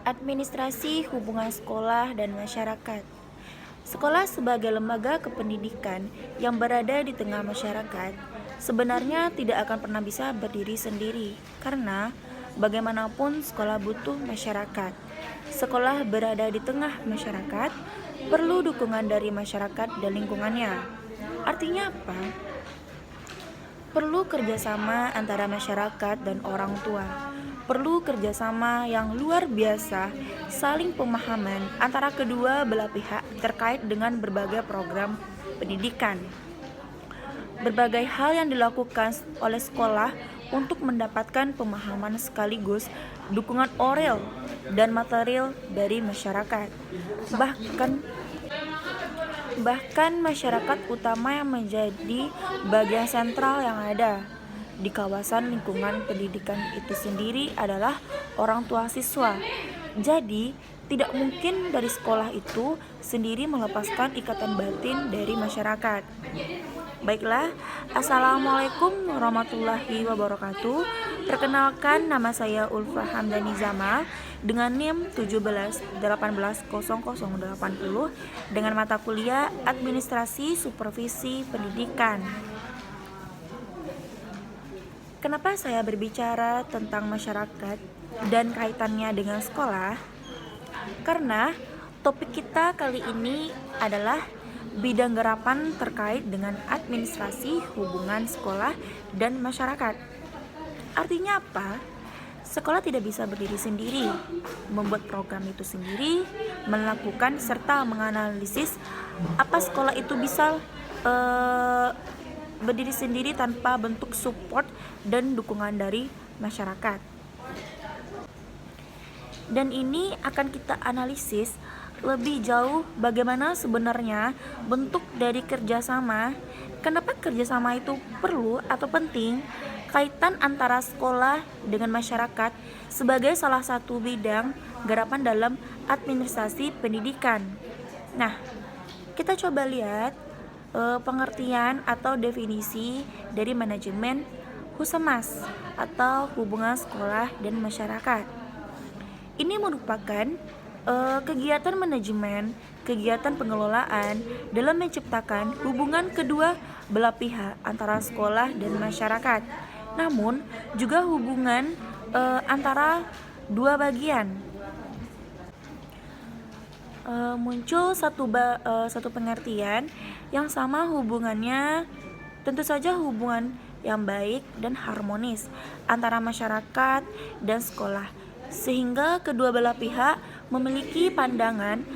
Administrasi hubungan sekolah dan masyarakat. Sekolah sebagai lembaga kependidikan yang berada di tengah masyarakat sebenarnya tidak akan pernah bisa berdiri sendiri karena bagaimanapun sekolah butuh masyarakat. Sekolah berada di tengah masyarakat, perlu dukungan dari masyarakat dan lingkungannya. Artinya apa? Perlu kerjasama antara masyarakat dan orang tua. Perlu kerjasama yang luar biasa, saling pemahaman antara kedua belah pihak terkait dengan berbagai program pendidikan. Berbagai hal yang dilakukan oleh sekolah untuk mendapatkan pemahaman sekaligus dukungan moral dan material dari masyarakat. Bahkan masyarakat utama yang menjadi bagian sentral yang ada di kawasan lingkungan pendidikan itu sendiri adalah orang tua siswa. Jadi, tidak mungkin dari sekolah itu sendiri melepaskan ikatan batin dari masyarakat. Baiklah, Assalamualaikum warahmatullahi wabarakatuh. Perkenalkan, nama saya Ulfa Hamdani Zama dengan NIM 17180080 dengan mata kuliah Administrasi Supervisi Pendidikan. Kenapa saya berbicara tentang masyarakat dan kaitannya dengan sekolah? Karena topik kita kali ini adalah bidang garapan terkait dengan administrasi hubungan sekolah dan masyarakat. Artinya apa? Sekolah tidak bisa berdiri sendiri, membuat program itu sendiri, melakukan serta menganalisis apa sekolah itu bisa berdiri sendiri tanpa bentuk support dan dukungan dari masyarakat. Dan ini akan kita analisis lebih jauh bagaimana sebenarnya bentuk dari kerjasama, kenapa kerjasama itu perlu atau penting, kaitan antara sekolah dengan masyarakat sebagai salah satu bidang garapan dalam administrasi pendidikan. Nah, kita coba lihat pengertian atau definisi dari manajemen Husemas atau hubungan sekolah dan masyarakat. Ini merupakan kegiatan manajemen, kegiatan pengelolaan dalam menciptakan hubungan kedua belah pihak antara sekolah dan masyarakat. Namun juga hubungan antara dua bagian. Muncul satu pengertian yang sama hubungannya, tentu saja hubungan yang baik dan harmonis antara masyarakat dan sekolah, sehingga kedua belah pihak memiliki pandangan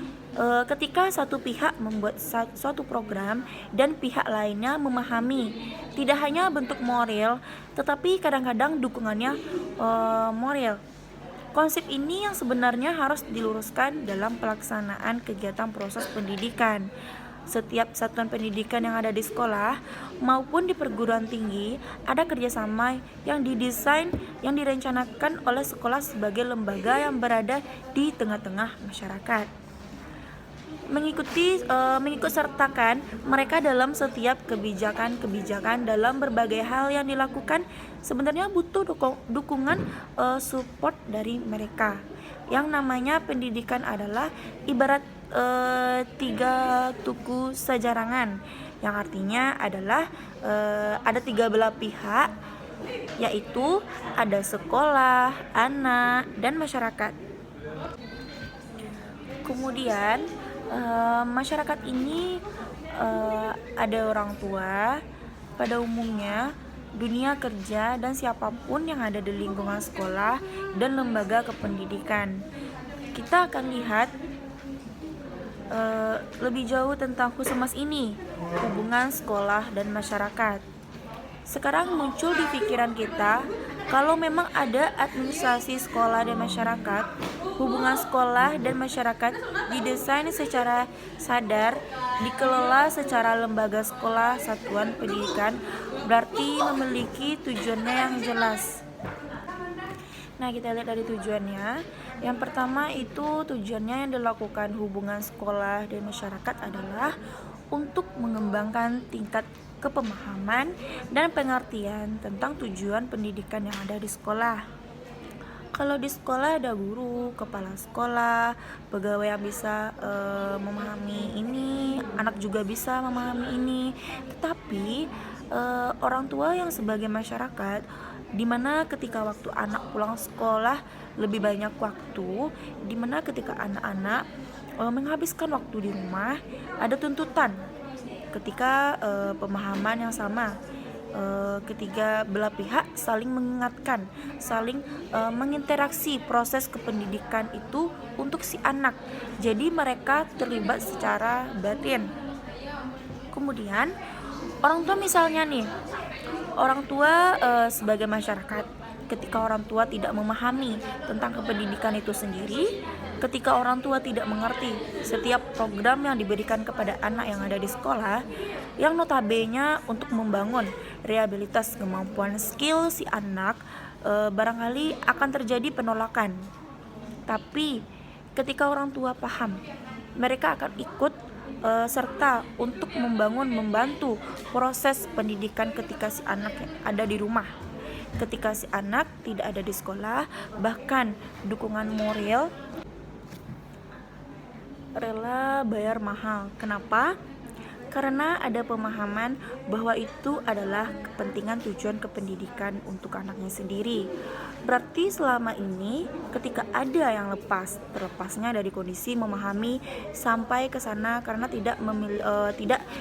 ketika satu pihak membuat suatu program dan pihak lainnya memahami tidak hanya bentuk moral tetapi kadang-kadang dukungannya moral. Konsep ini yang sebenarnya harus diluruskan dalam pelaksanaan kegiatan proses pendidikan. Setiap satuan pendidikan yang ada di sekolah maupun di perguruan tinggi ada kerjasama yang didesain, yang direncanakan oleh sekolah sebagai lembaga yang berada di tengah-tengah masyarakat. Mengikut sertakan mereka dalam setiap kebijakan dalam berbagai hal yang dilakukan sebenarnya butuh dukungan support dari mereka. Yang namanya pendidikan adalah ibarat tiga tuku sejarangan, yang artinya adalah ada tiga belah pihak, yaitu ada sekolah, anak, dan masyarakat. Kemudian masyarakat ini ada orang tua, pada umumnya dunia kerja, dan siapapun yang ada di lingkungan sekolah dan lembaga kependidikan. Kita akan lihat lebih jauh tentang Husemas ini, hubungan sekolah dan masyarakat. Sekarang muncul di pikiran kita, kalau memang ada administrasi sekolah dan masyarakat, hubungan sekolah dan masyarakat didesain secara sadar, dikelola secara lembaga sekolah satuan pendidikan, berarti memiliki tujuannya yang jelas. Nah, kita lihat dari tujuannya. Yang pertama itu tujuannya yang dilakukan hubungan sekolah dan masyarakat adalah untuk mengembangkan tingkat kepemahaman dan pengertian tentang tujuan pendidikan yang ada di sekolah. Kalau di sekolah ada guru, kepala sekolah, pegawai yang bisa memahami ini, anak juga bisa memahami ini. Tetapi orang tua yang sebagai masyarakat, dimana ketika waktu anak pulang sekolah lebih banyak waktu, dimana ketika anak-anak menghabiskan waktu di rumah, ada tuntutan ketika pemahaman yang sama, ketiga belah pihak saling mengingatkan, saling menginteraksi proses kependidikan itu untuk si anak. Jadi mereka terlibat secara batin. Kemudian orang tua misalnya nih, orang tua sebagai masyarakat, ketika orang tua tidak memahami tentang kependidikan itu sendiri, ketika orang tua tidak mengerti setiap program yang diberikan kepada anak yang ada di sekolah, yang notabene untuk membangun rehabilitas kemampuan skill si anak, barangkali akan terjadi penolakan. Tapi ketika orang tua paham, mereka akan ikut serta untuk membantu proses pendidikan ketika si anak ada di rumah, ketika si anak tidak ada di sekolah. Bahkan dukungan moral, rela bayar mahal. Kenapa? Karena ada pemahaman bahwa itu adalah kepentingan tujuan kependidikan untuk anaknya sendiri. Berarti selama ini ketika ada yang terlepasnya dari kondisi memahami sampai ke sana karena tidak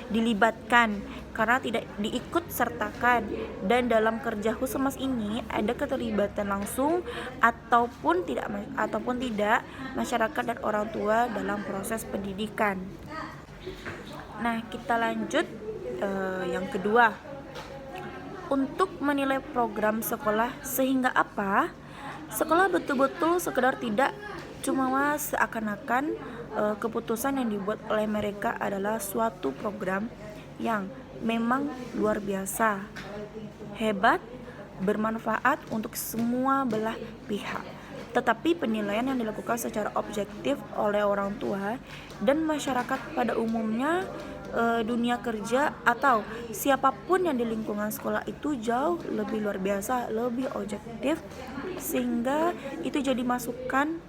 dilibatkan, karena tidak diikut sertakan, dan dalam kerja Husemas ini ada keterlibatan langsung ataupun tidak masyarakat dan orang tua dalam proses pendidikan. Nah, kita lanjut yang kedua. Untuk menilai program sekolah sehingga apa? Sekolah betul-betul sekedar tidak cuma seakan-akan keputusan yang dibuat oleh mereka adalah suatu program yang memang luar biasa, hebat, bermanfaat untuk semua belah pihak. Tetapi penilaian yang dilakukan secara objektif oleh orang tua dan masyarakat pada umumnya, dunia kerja atau siapapun yang di lingkungan sekolah itu jauh lebih luar biasa, lebih objektif, sehingga itu jadi masukan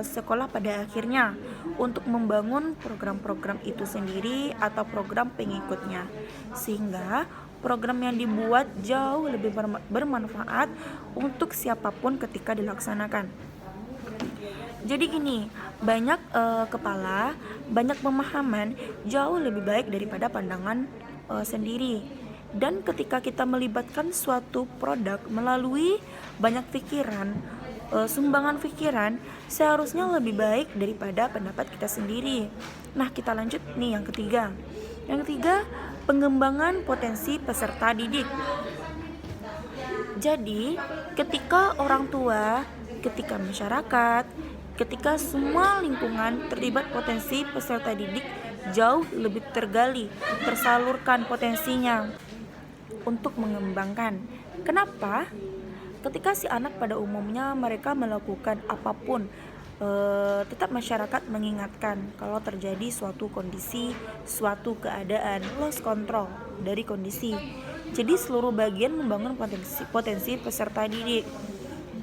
sekolah pada akhirnya untuk membangun program-program itu sendiri atau program pengikutnya, sehingga program yang dibuat jauh lebih bermanfaat untuk siapapun ketika dilaksanakan. Jadi gini, banyak kepala, banyak pemahaman jauh lebih baik daripada pandangan sendiri. Dan ketika kita melibatkan suatu produk melalui banyak pikiran, sumbangan pikiran, seharusnya lebih baik daripada pendapat kita sendiri. Nah, kita lanjut nih yang ketiga. Yang ketiga, pengembangan potensi peserta didik. Jadi, ketika orang tua, ketika masyarakat, ketika semua lingkungan terlibat, potensi peserta didik jauh lebih tergali, tersalurkan potensinya untuk mengembangkan. Kenapa? Ketika si anak pada umumnya mereka melakukan apapun, tetap masyarakat mengingatkan kalau terjadi suatu kondisi, suatu keadaan lost control dari kondisi. Jadi seluruh bagian membangun potensi peserta didik.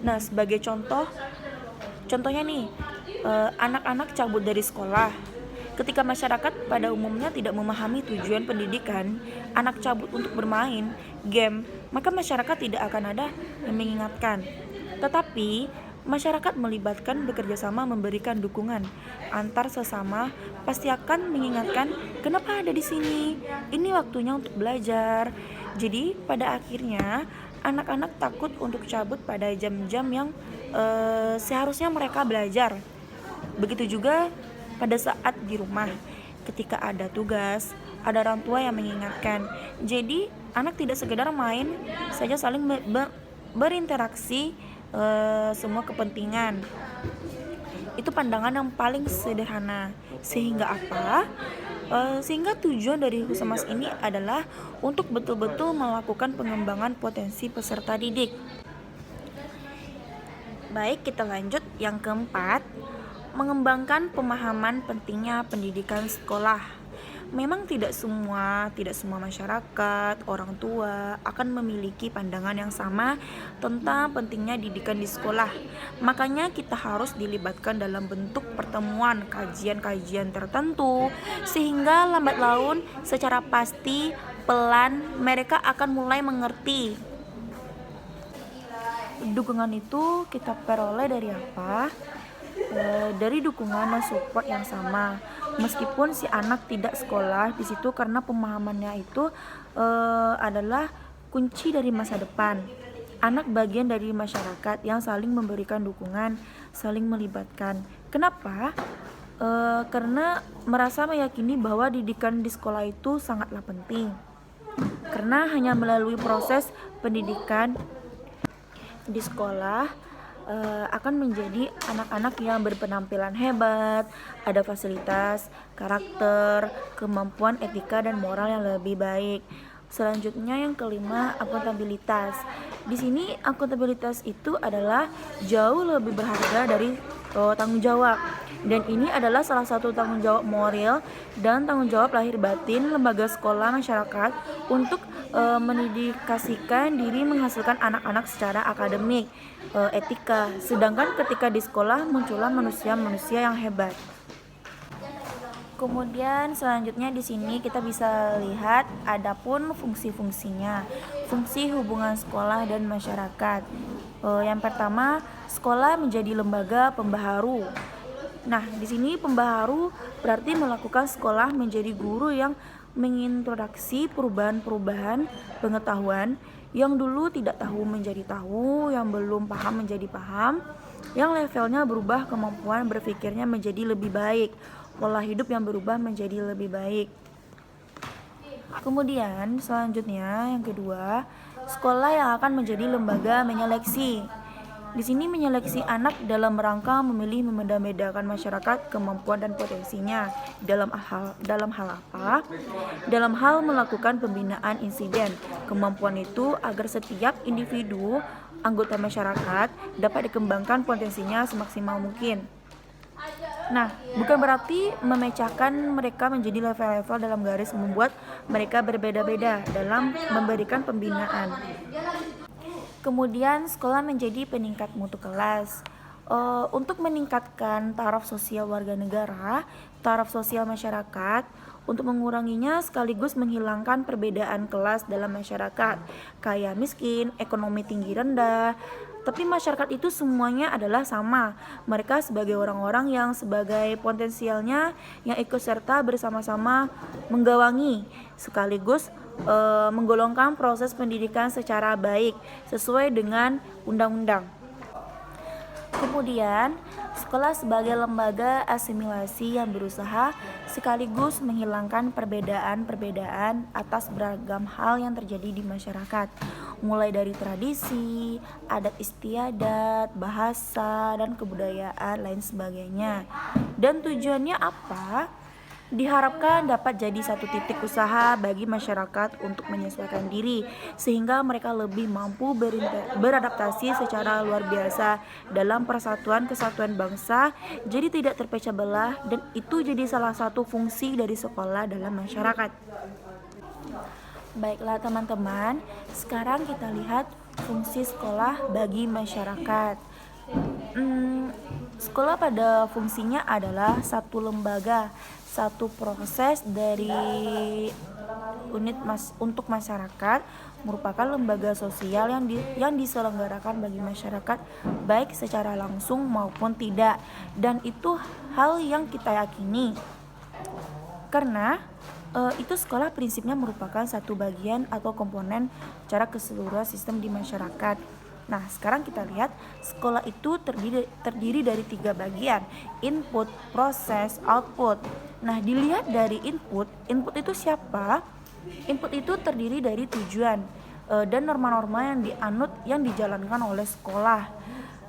Nah, sebagai contohnya nih, anak-anak cabut dari sekolah. Ketika masyarakat pada umumnya tidak memahami tujuan pendidikan, anak cabut untuk bermain game, maka masyarakat tidak akan ada yang mengingatkan. Tetapi masyarakat melibatkan, bekerja sama, memberikan dukungan antar sesama, pasti akan mengingatkan, kenapa ada di sini? Ini waktunya untuk belajar. Jadi pada akhirnya anak-anak takut untuk cabut pada jam-jam yang seharusnya mereka belajar. Begitu juga pada saat di rumah, ketika ada tugas, ada orang tua yang mengingatkan. Jadi anak tidak sekedar main saja, saling berinteraksi, semua kepentingan. Itu pandangan yang paling sederhana. Sehingga apa? Sehingga tujuan dari Husemas ini adalah untuk betul-betul melakukan pengembangan potensi peserta didik. Baik, kita lanjut yang keempat, mengembangkan pemahaman pentingnya pendidikan sekolah. Memang tidak semua masyarakat, orang tua akan memiliki pandangan yang sama tentang pentingnya didikan di sekolah. Makanya kita harus dilibatkan dalam bentuk pertemuan kajian-kajian tertentu sehingga lambat laun secara pasti pelan mereka akan mulai mengerti. Dukungan itu kita peroleh dari apa? Dari dukungan dan support yang sama. Meskipun si anak tidak sekolah di situ karena pemahamannya itu adalah kunci dari masa depan. Anak bagian dari masyarakat yang saling memberikan dukungan, saling melibatkan. Kenapa? Karena merasa meyakini bahwa didikan di sekolah itu sangatlah penting. Karena hanya melalui proses pendidikan di sekolah akan menjadi anak-anak yang berpenampilan hebat, ada fasilitas, karakter, kemampuan etika dan moral yang lebih baik. Selanjutnya yang kelima, akuntabilitas. Di sini akuntabilitas itu adalah jauh lebih berharga dari tanggung jawab. Dan ini adalah salah satu tanggung jawab moral dan tanggung jawab lahir batin lembaga sekolah masyarakat untuk mendedikasikan diri menghasilkan anak-anak secara akademik, etika. Sedangkan ketika di sekolah muncullah manusia-manusia yang hebat. Kemudian selanjutnya di sini kita bisa lihat adapun fungsi-fungsinya. Fungsi hubungan sekolah dan masyarakat. Yang pertama, sekolah menjadi lembaga pembaharu. Nah, di sini pembaharu berarti melakukan sekolah menjadi guru yang mengintroduksi perubahan-perubahan pengetahuan yang dulu tidak tahu menjadi tahu, yang belum paham menjadi paham, yang levelnya berubah, kemampuan berpikirnya menjadi lebih baik, pola hidup yang berubah menjadi lebih baik. Kemudian selanjutnya yang kedua, sekolah yang akan menjadi lembaga menyeleksi. Di sini menyeleksi anak dalam rangka memilih membeda-bedakan masyarakat, kemampuan dan potensinya. Dalam hal apa? Dalam hal melakukan pembinaan insiden. Kemampuan itu agar setiap individu anggota masyarakat dapat dikembangkan potensinya semaksimal mungkin. Nah, bukan berarti memecahkan mereka menjadi level-level dalam garis membuat mereka berbeda-beda dalam memberikan pembinaan. Kemudian sekolah menjadi peningkat mutu kelas. Untuk meningkatkan taraf sosial warga negara, taraf sosial masyarakat, untuk menguranginya sekaligus menghilangkan perbedaan kelas dalam masyarakat, kaya miskin, ekonomi tinggi rendah. Tapi masyarakat itu semuanya adalah sama. Mereka sebagai orang-orang yang sebagai potensialnya yang ikut serta bersama-sama menggawangi sekaligus menggolongkan proses pendidikan secara baik sesuai dengan undang-undang. Kemudian, sekolah sebagai lembaga asimilasi yang berusaha sekaligus menghilangkan perbedaan-perbedaan atas beragam hal yang terjadi di masyarakat, mulai dari tradisi, adat istiadat, bahasa, dan kebudayaan lain sebagainya. Dan tujuannya apa? Diharapkan dapat jadi satu titik usaha bagi masyarakat untuk menyesuaikan diri sehingga mereka lebih mampu beradaptasi secara luar biasa dalam persatuan kesatuan bangsa, jadi tidak terpecah belah, dan itu jadi salah satu fungsi dari sekolah dalam masyarakat. Baiklah teman-teman, sekarang kita lihat fungsi sekolah bagi masyarakat. Sekolah pada fungsinya adalah satu lembaga, satu proses dari unit untuk masyarakat, merupakan lembaga sosial yang diselenggarakan bagi masyarakat baik secara langsung maupun tidak, dan itu hal yang kita yakini karena itu sekolah prinsipnya merupakan satu bagian atau komponen secara keseluruhan sistem di masyarakat. Nah, sekarang kita lihat sekolah itu terdiri dari 3 bagian, input, proses, output. Nah, dilihat dari input itu siapa? Input itu terdiri dari tujuan dan norma-norma yang dijalankan oleh sekolah.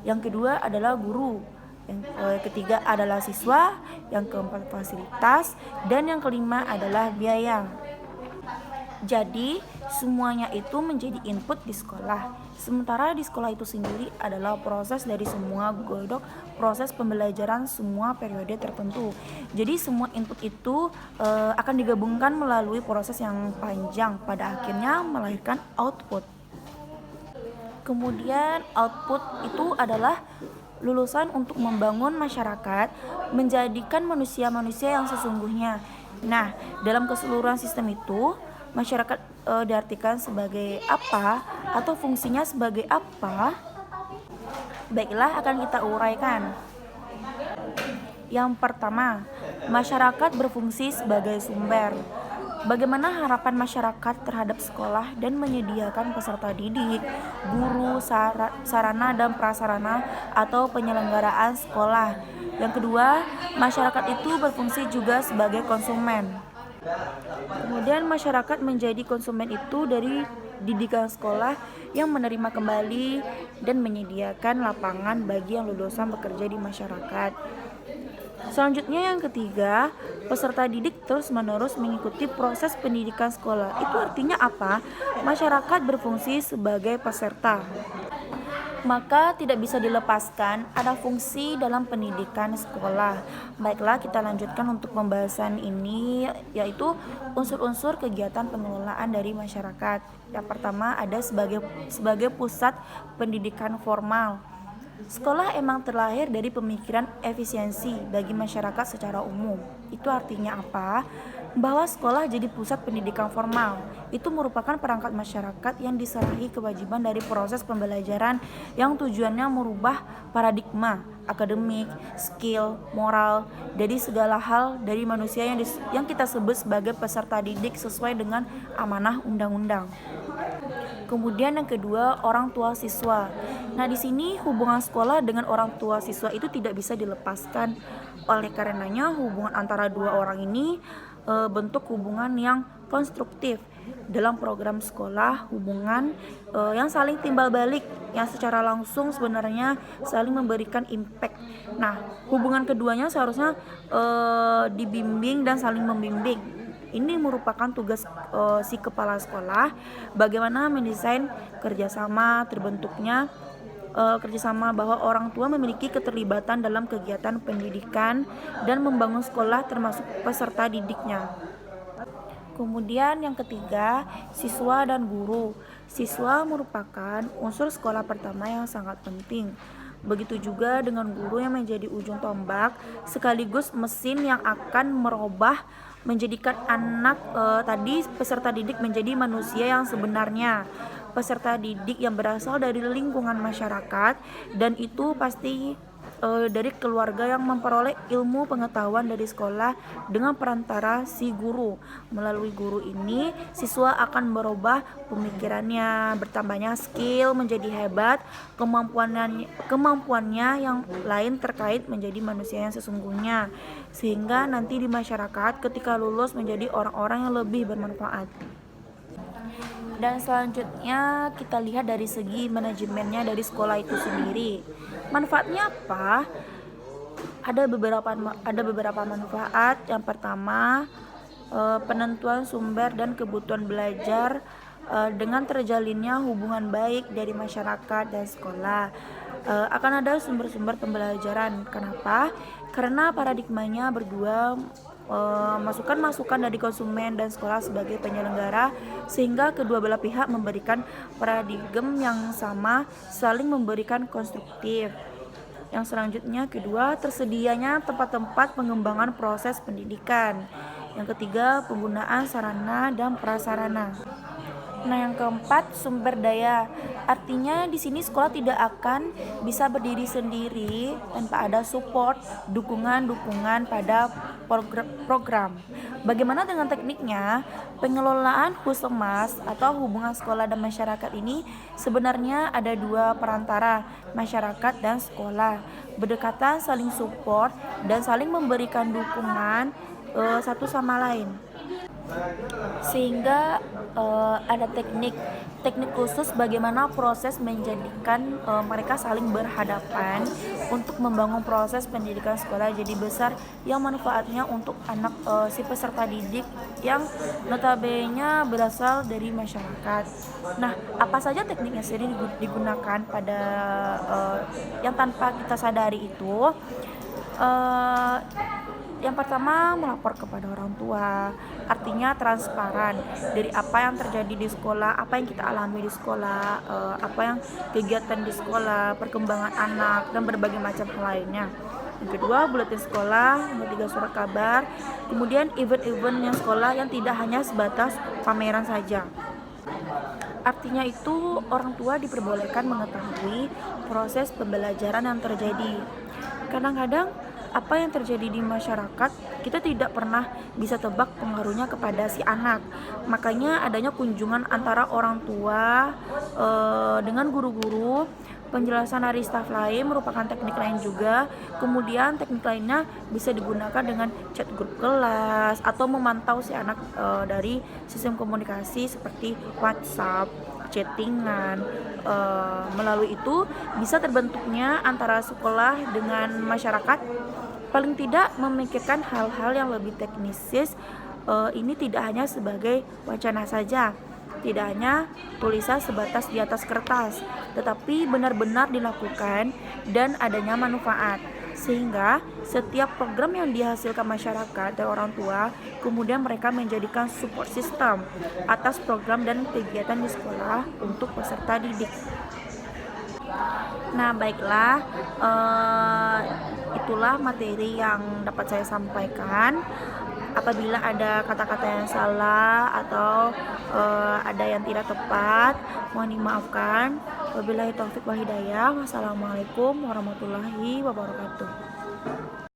Yang kedua adalah guru. Yang ketiga adalah siswa, yang keempat fasilitas, dan yang kelima adalah biaya. Jadi, semuanya itu menjadi input di sekolah. Sementara di sekolah itu sendiri adalah proses dari semua godok proses pembelajaran semua periode tertentu. Jadi, semua input itu akan digabungkan melalui proses yang panjang, pada akhirnya melahirkan output. Kemudian, output itu adalah lulusan untuk membangun masyarakat, menjadikan manusia-manusia yang sesungguhnya. Nah, dalam keseluruhan sistem itu, masyarakat diartikan sebagai apa atau fungsinya sebagai apa? Baiklah, akan kita uraikan. Yang pertama, masyarakat berfungsi sebagai sumber. Bagaimana harapan masyarakat terhadap sekolah dan menyediakan peserta didik, guru, sarana dan prasarana atau penyelenggaraan sekolah. Yang kedua, masyarakat itu berfungsi juga sebagai konsumen. Kemudian masyarakat menjadi konsumen itu dari didikan sekolah yang menerima kembali dan menyediakan lapangan bagi yang lulusan bekerja di masyarakat. Selanjutnya yang ketiga, peserta didik terus-menerus mengikuti proses pendidikan sekolah. Itu artinya apa? Masyarakat berfungsi sebagai peserta. Maka tidak bisa dilepaskan ada fungsi dalam pendidikan sekolah. Baiklah, kita lanjutkan untuk pembahasan ini, yaitu unsur-unsur kegiatan pengelolaan dari masyarakat. Yang pertama ada sebagai pusat pendidikan formal. Sekolah emang terlahir dari pemikiran efisiensi bagi masyarakat secara umum. Itu artinya apa? Bahwa sekolah jadi pusat pendidikan formal. Itu merupakan perangkat masyarakat yang diserahi kewajiban dari proses pembelajaran yang tujuannya merubah paradigma akademik, skill, moral, dari segala hal dari manusia yang kita sebut sebagai peserta didik sesuai dengan amanah undang-undang. Kemudian yang kedua, orang tua siswa. Nah, di sini hubungan sekolah dengan orang tua siswa itu tidak bisa dilepaskan. Oleh karenanya, hubungan antara dua orang ini bentuk hubungan yang konstruktif. Dalam program sekolah, hubungan yang saling timbal balik, yang secara langsung sebenarnya saling memberikan impact. Nah, hubungan keduanya seharusnya dibimbing dan saling membimbing. Ini merupakan tugas si kepala sekolah, bagaimana mendesain kerjasama terbentuknya kerjasama bahwa orang tua memiliki keterlibatan dalam kegiatan pendidikan dan membangun sekolah termasuk peserta didiknya. Kemudian yang ketiga, siswa dan guru. Siswa merupakan unsur sekolah pertama yang sangat penting. Begitu juga dengan guru yang menjadi ujung tombak sekaligus mesin yang akan merubah menjadikan anak peserta didik menjadi manusia yang sebenarnya. Peserta didik yang berasal dari lingkungan masyarakat dan itu pasti dari keluarga yang memperoleh ilmu pengetahuan dari sekolah dengan perantara si guru. Melalui guru ini, siswa akan merubah pemikirannya, bertambahnya skill menjadi hebat, kemampuannya yang lain terkait menjadi manusia yang sesungguhnya, sehingga nanti di masyarakat ketika lulus menjadi orang-orang yang lebih bermanfaat. Dan selanjutnya kita lihat dari segi manajemennya dari sekolah itu sendiri. Manfaatnya apa? Ada beberapa manfaat. Yang pertama, penentuan sumber dan kebutuhan belajar dengan terjalinnya hubungan baik dari masyarakat dan sekolah. Akan ada sumber-sumber pembelajaran. Kenapa? Karena paradigmanya berdua, masukan-masukan dari konsumen dan sekolah sebagai penyelenggara, sehingga kedua belah pihak memberikan paradigma yang sama, saling memberikan konstruktif. Yang selanjutnya kedua, tersedianya tempat-tempat pengembangan proses pendidikan. Yang ketiga, penggunaan sarana dan prasarana. Nah, yang keempat, sumber daya. Artinya di sini sekolah tidak akan bisa berdiri sendiri tanpa ada support, dukungan pada program. Bagaimana dengan tekniknya? Pengelolaan Husemas atau hubungan sekolah dan masyarakat ini sebenarnya ada dua perantara, masyarakat dan sekolah. Berdekatan, saling support dan saling memberikan dukungan satu sama lain. sehingga ada teknik khusus bagaimana proses menjadikan mereka saling berhadapan untuk membangun proses pendidikan sekolah jadi besar yang manfaatnya untuk anak si peserta didik yang notabene berasal dari masyarakat. Nah, apa saja tekniknya sendiri digunakan pada yang tanpa kita sadari itu? Eh, yang pertama, melapor kepada orang tua, artinya transparan dari apa yang terjadi di sekolah, apa yang kita alami di sekolah, apa yang kegiatan di sekolah, perkembangan anak, dan berbagai macam hal lainnya. Yang kedua, buletin sekolah. Yang ketiga, surat kabar. Kemudian event-event yang sekolah yang tidak hanya sebatas pameran saja. Artinya itu orang tua diperbolehkan mengetahui proses pembelajaran yang terjadi. Kadang-kadang apa yang terjadi di masyarakat kita tidak pernah bisa tebak pengaruhnya kepada si anak. Makanya adanya kunjungan antara orang tua dengan guru-guru, penjelasan dari staf lain merupakan teknik lain juga. Kemudian teknik lainnya bisa digunakan dengan chat grup kelas atau memantau si anak dari sistem komunikasi seperti WhatsApp, chattingan. Melalui itu bisa terbentuknya antara sekolah dengan masyarakat. Paling tidak memikirkan hal-hal yang lebih teknisis. Ini tidak hanya sebagai wacana saja, tidak hanya tulisan sebatas di atas kertas, tetapi benar-benar dilakukan dan adanya manfaat. Sehingga setiap program yang dihasilkan masyarakat dan orang tua, kemudian mereka menjadikan support system atas program dan kegiatan di sekolah untuk peserta didik. Nah, baiklah, itulah materi yang dapat saya sampaikan. Apabila ada kata-kata yang salah atau ada yang tidak tepat, mohon dimaafkan. Wabillahi taufik wal hidayah. Wassalamualaikum warahmatullahi wabarakatuh.